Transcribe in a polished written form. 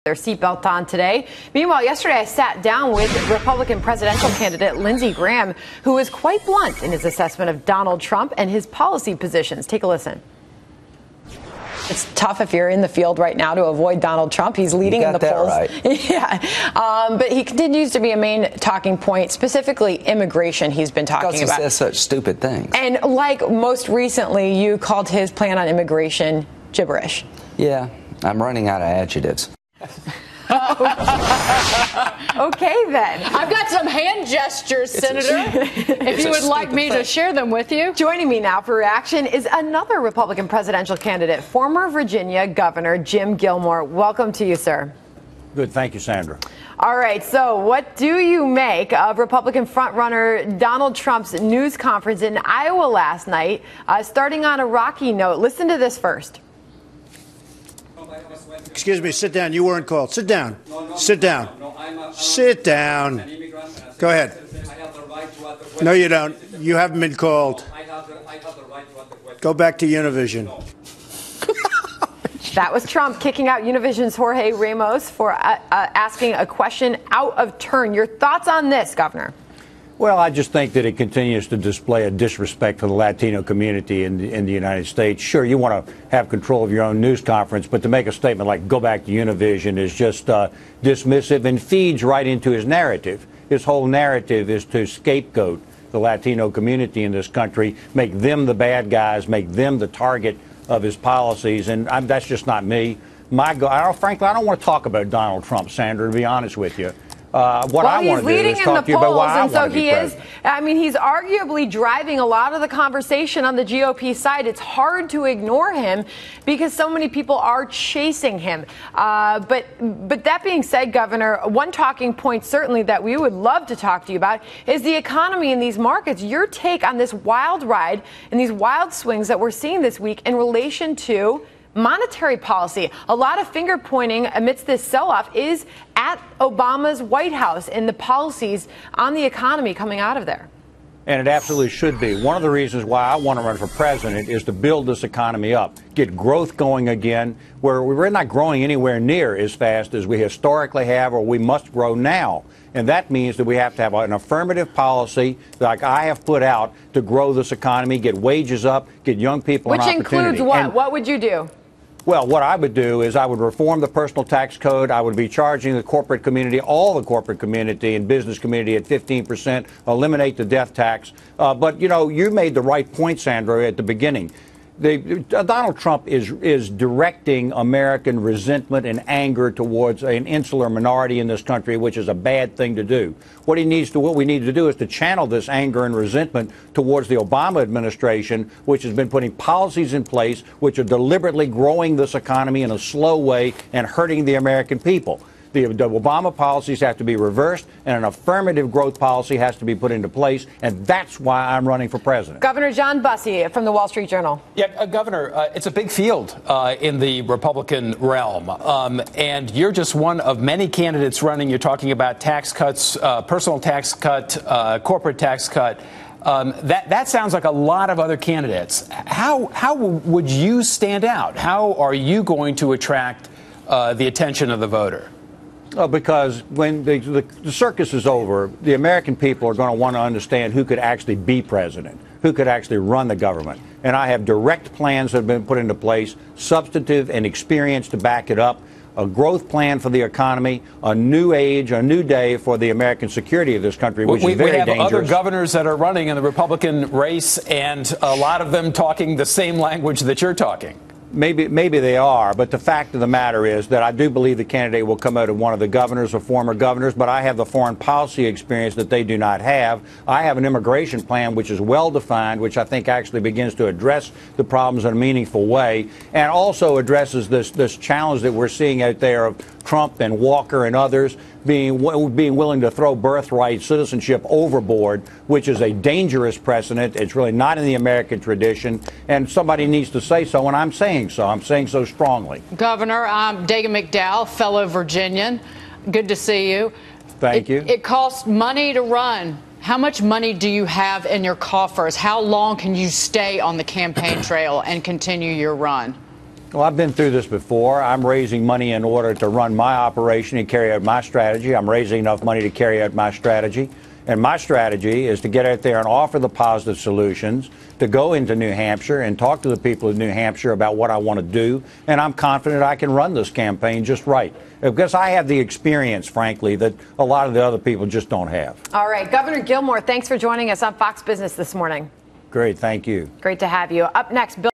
their seatbelt on today. Meanwhile, yesterday I sat down with Republican presidential candidate Lindsey Graham, who was quite blunt in his assessment of Donald Trump and his policy positions. Take a listen. It's tough if you're in the field right now to avoid Donald Trump. He's leading in the polls. Right. Yeah, but he continues to be a main talking point, specifically immigration. He's been talking about. Because he says such stupid things. And like most recently, you called his plan on immigration gibberish. Yeah, I'm running out of adjectives. Okay, then. I've got some hand gestures, Senator, if you would like me to share them with you. Joining me now for reaction is another Republican presidential candidate, former Virginia Governor Jim Gilmore. Welcome to you, sir. Good. Thank you, Sandra. All right. So what do you make of Republican frontrunner Donald Trump's news conference in Iowa last night, starting on a rocky note? Listen to this first. Excuse me, sit down. You weren't called. Sit down. Sit down. Sit down. Go ahead. No, you don't. You haven't been called. Go back to Univision. That was Trump kicking out Univision's Jorge Ramos for asking a question out of turn. Your thoughts on this, Governor? Well, I just think that it continues to display a disrespect for the Latino community in the United States. Sure, you want to have control of your own news conference, but to make a statement like go back to Univision is just dismissive and feeds right into his narrative. His whole narrative is to scapegoat the Latino community in this country, make them the bad guys, make them the target of his policies, and that's just not me. Frankly, I don't want to talk about Donald Trump, Sandra, to be honest with you. What I want to do is talk to you about why I want to be president. I mean, he's arguably driving a lot of the conversation on the GOP side. It's hard to ignore him because so many people are chasing him. But that being said, Governor, one talking point certainly that we would love to talk to you about is the economy in these markets. Your take on this wild ride and these wild swings that we're seeing this week in relation to monetary policy. A lot of finger pointing amidst this sell-off is at Obama's White House and the policies on the economy coming out of there. And it absolutely should be. One of the reasons why I want to run for president is to build this economy up, get growth going again, where we're not growing anywhere near as fast as we historically have, or we must grow now. And that means that we have to have an affirmative policy like I have put out to grow this economy, get wages up, get young people an opportunity. Which includes what? What would you do? Well, what I would do is I would reform the personal tax code. I would be charging the corporate community, all the corporate community and business community at 15%, eliminate the death tax. But, you know, you made the right point, Sandra, at the beginning. Donald Trump is directing American resentment and anger towards an insular minority in this country, which is a bad thing to do. What we need to do is to channel this anger and resentment towards the Obama administration, which has been putting policies in place which are deliberately growing this economy in a slow way and hurting the American people. The Obama policies have to be reversed, and an affirmative growth policy has to be put into place, and that's why I'm running for president. Governor John Bussey from the Wall Street Journal. Yeah, Governor, it's a big field in the Republican realm, and you're just one of many candidates running. You're talking about tax cuts, personal tax cut, corporate tax cut. That sounds like a lot of other candidates. How would you stand out? How are you going to attract the attention of the voter? Because when the circus is over, the American people are going to want to understand who could actually be president, who could actually run the government. And I have direct plans that have been put into place, substantive and experience to back it up, a growth plan for the economy, a new age, a new day for the American security of this country, which is very dangerous. We have other governors that are running in the Republican race, and a lot of them talking the same language that you're talking. Maybe they are, but the fact of the matter is that I do believe the candidate will come out of one of the governors or former governors, but I have the foreign policy experience that they do not have. I have an immigration plan which is well defined, which I think actually begins to address the problems in a meaningful way, and also addresses this challenge that we're seeing out there of Trump and Walker and others being willing to throw birthright citizenship overboard, which is a dangerous precedent. It's really not in the American tradition, and somebody needs to say so, and I'm saying so. I'm saying so strongly. Governor, I'm Dagen Mcdowell, fellow Virginian. Good to see you. Thank you. It costs money to run. How much money do you have in your coffers? How long can you stay on the campaign trail and continue your run? Well, I've been through this before. I'm raising money in order to run my operation and carry out my strategy. I'm raising enough money to carry out my strategy. And my strategy is to get out there and offer the positive solutions, to go into New Hampshire and talk to the people of New Hampshire about what I want to do. And I'm confident I can run this campaign just right. Because I have the experience, frankly, that a lot of the other people just don't have. All right. Governor Gilmore, thanks for joining us on Fox Business this morning. Great. Thank you. Great to have you. Up next, Bill.